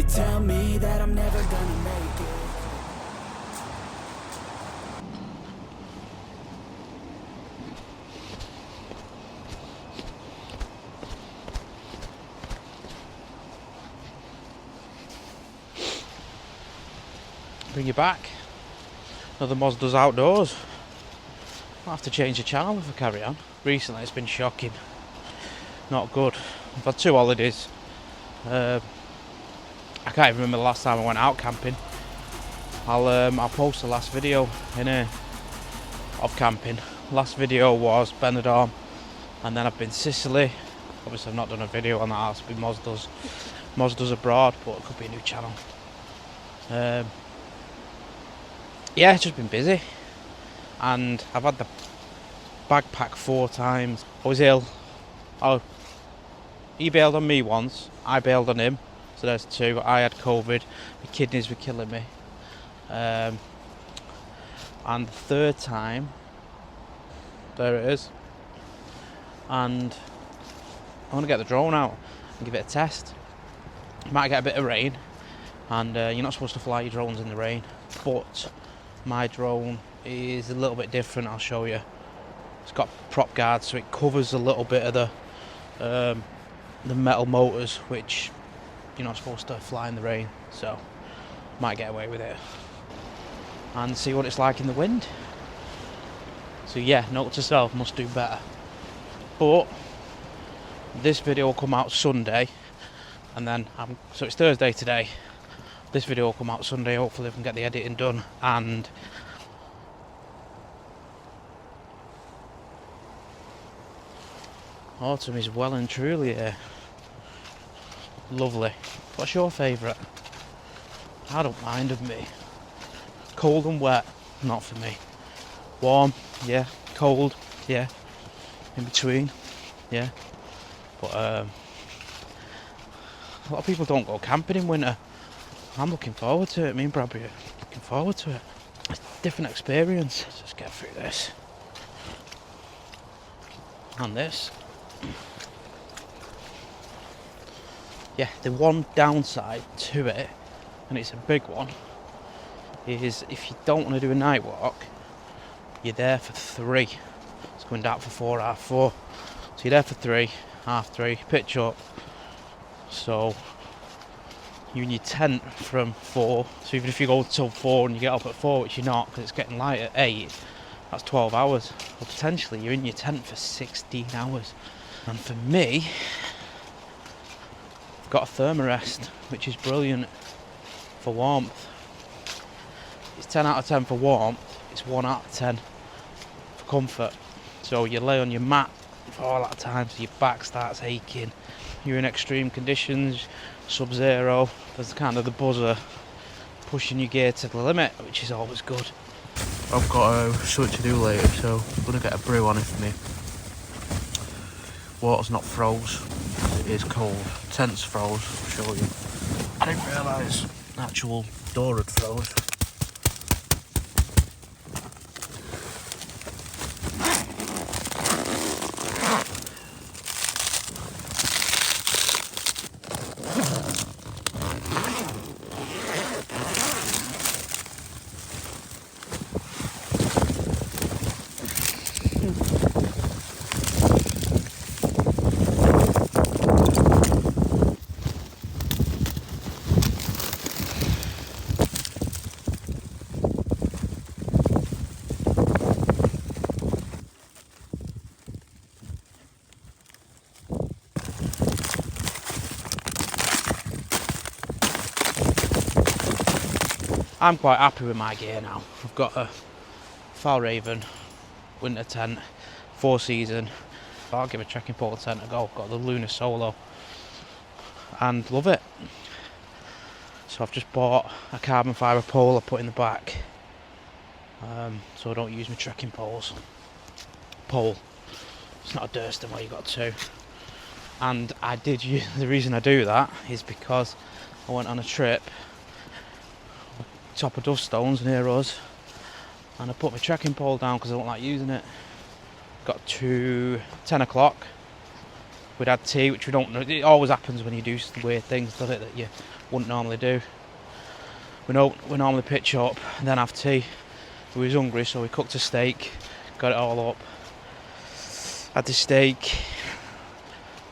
They tell me that I'm never gonna make it. Bring you back. Another Mazda's Outdoors. I'll have to change the channel if I carry on. Recently it's been shocking. Not good. I've had 2 holidays. I can't even remember the last time I went out camping. I'll post the last video in of camping. Last video was Benidorm, and then I've been Sicily. Obviously I've not done a video on that. It has to be Mazda's abroad, but it could be a new channel. Yeah, it's just been busy, and I've had the backpack 4 times. I was ill. He bailed on me once, I bailed on him, so there's 2. I had COVID, my kidneys were killing me. And the 3rd time, there it is. And I want to get the drone out and give it a test. Might get a bit of rain, and you're not supposed to fly your drones in the rain, but my drone is a little bit different. I'll show you. It's got prop guards, so it covers a little bit of the metal motors, which you're not supposed to fly in the rain, so might get away with it and see what it's like in the wind. So yeah, note to self, must do better. But this video will come out Sunday, and then so it's Thursday today. This video will come out Sunday, hopefully I can get the editing done, and autumn is well and truly here. Lovely. What's your favourite? I don't mind of me. Cold and wet, not for me. Warm, yeah. Cold, yeah. In between, yeah. But a lot of people don't go camping in winter. I'm looking forward to it. Me and Bradbury are looking forward to it. It's a different experience. Let's just get through this. And this. Yeah, the one downside to it, and it's a big one, is if you don't want to do a night walk, you're there for 3. It's going dark for 4, half 4. So you're there for 3, half 3, pitch up. So you're in your tent from 4. So even if you go till 4 and you get up at 4, which you're not, because it's getting light at 8, that's 12 hours. Well, potentially you're in your tent for 16 hours. And for me, I've got a thermarest, which is brilliant for warmth. It's 10 out of 10 for warmth. It's 1 out of 10 for comfort. So you lay on your mat for all that time, so your back starts aching. You're in extreme conditions, sub-zero. There's kind of the buzzer pushing your gear to the limit, which is always good. I've got something to do later, so I'm going to get a brew on it for me. Water's not froze, it is cold. Tent's froze, I'll show you. I didn't realise the actual door had froze. I'm quite happy with my gear now. I've got a Falraven winter tent, 4 season. I'll give a trekking pole tent a go. I've got the Lunar Solo and love it. So I've just bought a carbon fibre pole I put in the back, so I don't use my trekking poles. Pole. It's not a Durston where you got 2. And I did use, the reason I do that is because I went on a trip top of Duffstones near us, and I put my trekking pole down because I don't like using it. Got to 10 o'clock. We'd had tea, which we don't know. It always happens when you do weird things, doesn't it? That you wouldn't normally do. We normally pitch up and then have tea. We was hungry, so we cooked a steak, got it all up, had the steak.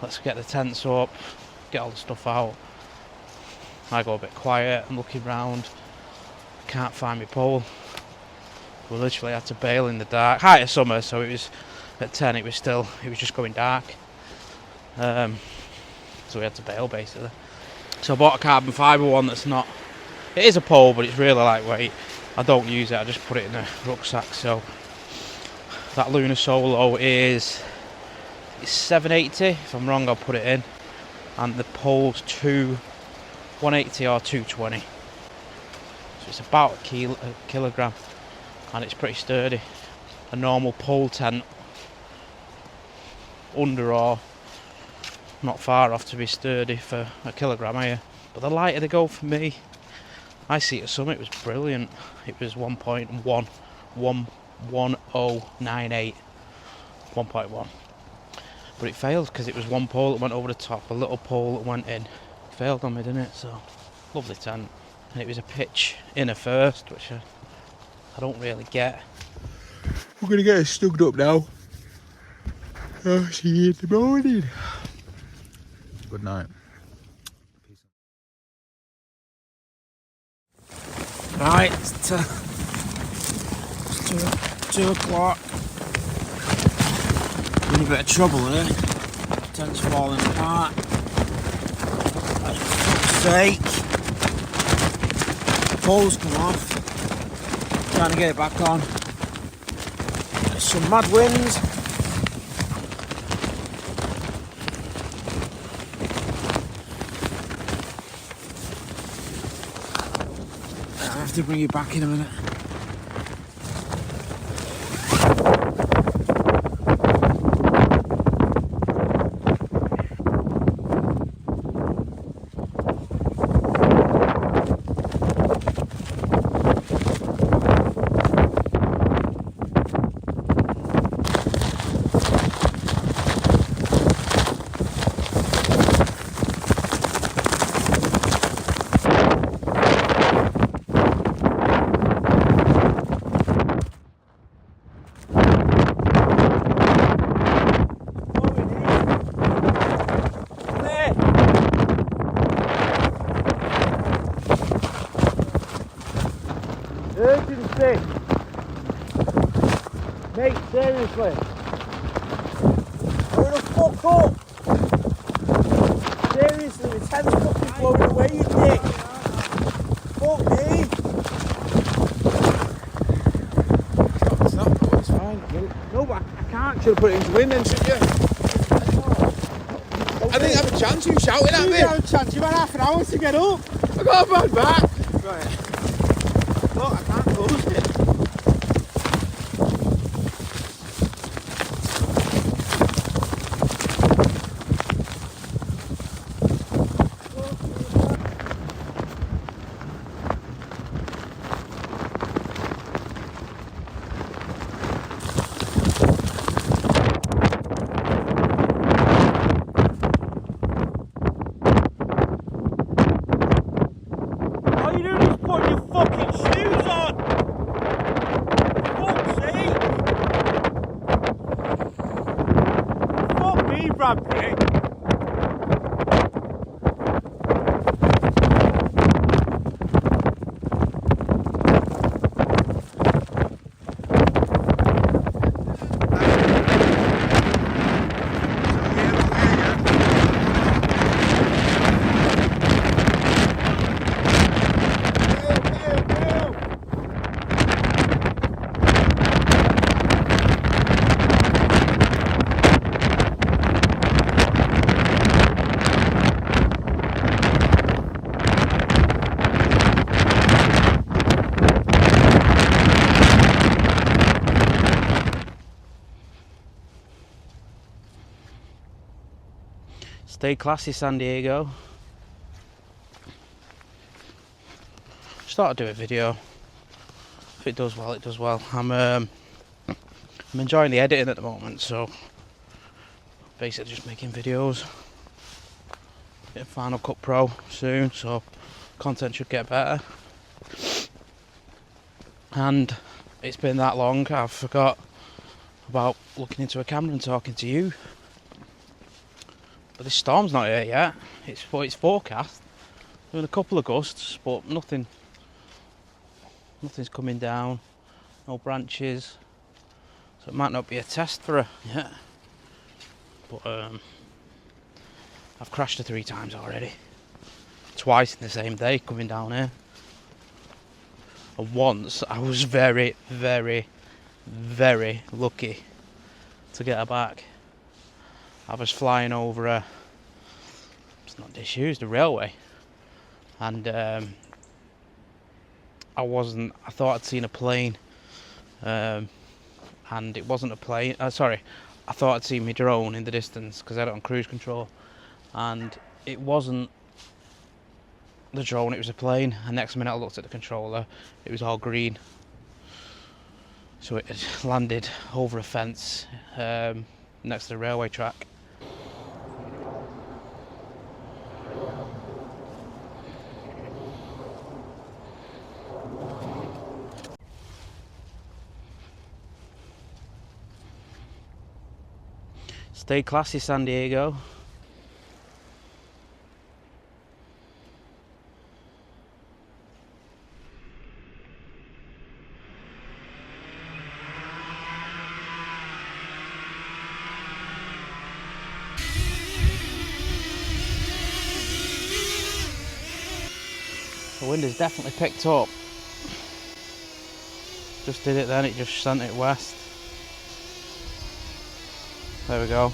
Let's get the tents up, get all the stuff out. I go a bit quiet, I'm looking round, can't find my pole. We literally had to bail in the dark. Height of summer, so it was at 10, it was just going dark. So we had to bail basically. So I bought a carbon fibre one that's not, it is a pole, but it's really lightweight. I don't use it, I just put it in a rucksack. So that Lunar Solo is 780, if I'm wrong I'll put it in. And the pole's 180 or 220. So it's about a kilogram. And it's pretty sturdy. A normal pole tent under or not far off to be sturdy for a kilogram here. But the lighter they go for me, I see at Summit, it was brilliant. It was 1.1, 1.1098, 1.1. But it failed because it was one pole that went over the top, a little pole that went in. Failed on me, didn't it? So, lovely tent. And it was a pitch inner first, which I don't really get. We're going to get it stugged up now. I'll see you in the morning. Good night. Right, it's 2 o'clock. We're in a bit of trouble here. Tent's falling apart. For fuck's sake. Pole's come off. Trying to get it back on. There's some mad winds. I have to bring it back in a minute. Urgency! Mate, seriously! Hurry the fuck up! Seriously, the tent's fucking blowing away, you dick! Fuck me! It's not, it's fine. No, but I can't. Should have put it into wind then, shouldn't you? I didn't have a chance, you shouting at me! You didn't have a chance, you had half an hour to get up! I got a bad back! Right. Look, I can't close it. All you do is put your fucking shoes on! Fuck's sake! Fuck me, Brad Pitt! Stay classy, San Diego. Just thought I'd do a video. If it does well, it does well. I'm enjoying the editing at the moment, so basically just making videos. Get Final Cut Pro soon, so content should get better. And it's been that long, I've forgot about looking into a camera and talking to you. But this storm's not here yet. It's forecast. There's been a couple of gusts, but nothing's coming down. No branches. So it might not be a test for her yet. But I've crashed her 3 times already. Twice in the same day coming down here. And once I was very, very, very lucky to get her back. I was flying over it's not disused, the railway. And I thought I'd seen a plane. And it wasn't a plane. Sorry, I thought I'd seen my drone in the distance because I had it on cruise control. And it wasn't the drone, it was a plane. And next minute I looked at the controller, it was all green. So it had landed over a fence next to the railway track. Stay classy, San Diego. The wind has definitely picked up. Just did it then, it just sent it west. There we go.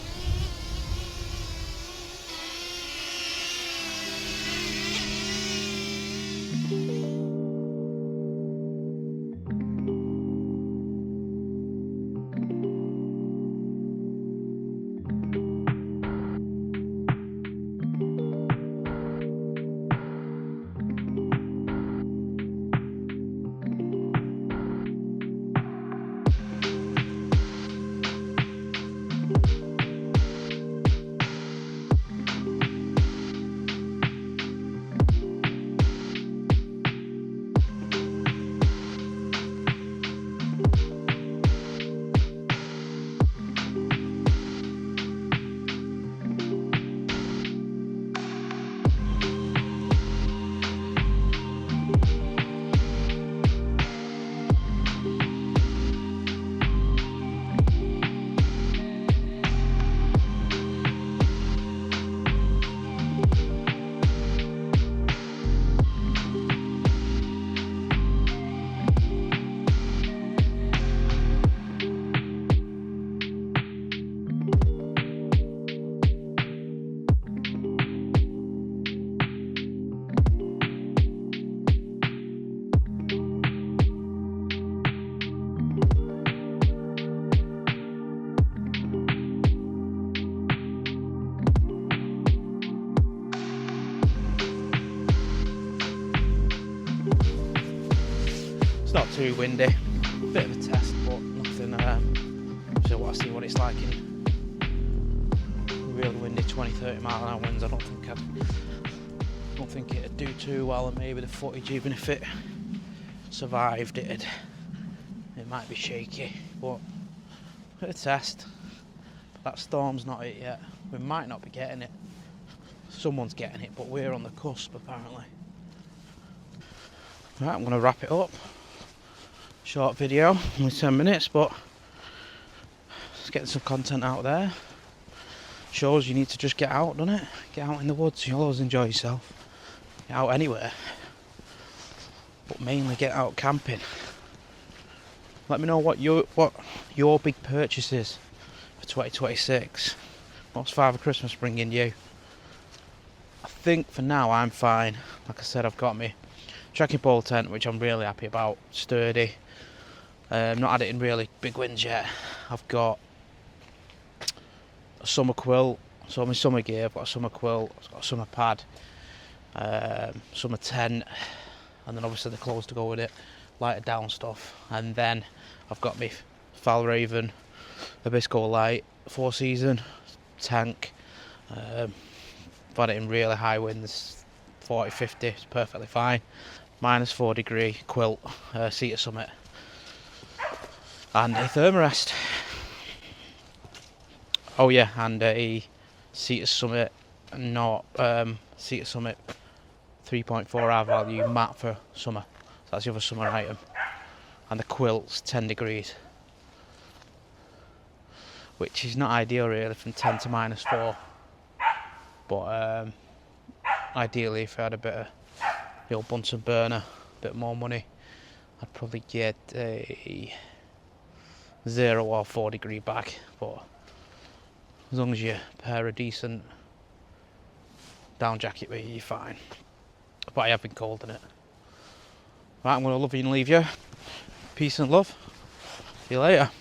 It's not too windy, bit of a test, but nothing. So what I see what it's like in really windy 20-30 mile an hour winds. I don't think it'd do too well, and maybe the footage, even if it survived, it might be shaky. But bit of test. But that storm's not hit yet. We might not be getting it. Someone's getting it, but we're on the cusp apparently. Right, I'm going to wrap it up. Short video, only 10 minutes, but it's getting some content out there. Shows you need to just get out, doesn't it? Get out in the woods, you'll always enjoy yourself. Get out anywhere. But mainly get out camping. Let me know what your big purchase is for 2026. What's Father Christmas bringing you? I think for now I'm fine. Like I said, I've got my trekking pole tent, which I'm really happy about. Sturdy. Not had it in really big winds yet. I've got a summer quilt, so my summer gear. I've got a summer quilt, I've got a summer pad, summer tent, and then obviously the clothes to go with it, lighter down stuff. And then I've got my Valraven Abyssco Light 4-season tank. I've had it in really high winds 40, 50, it's perfectly fine. -4 degree quilt, seater summit, and a thermarest. Oh yeah, and a seater summit, not seater summit 3.4R value mat for summer. So that's the other summer item. And the quilt's 10 degrees, which is not ideal really from 10 to -4. But ideally, if I had a bit of the old Bunsen burner, a bit more money, I'd probably get a 0 or 4 degree bag. But as long as you pair a decent down jacket with you, you're fine. But I have been cold in it. Right, I'm going to love you and leave you. Peace and love. See you later.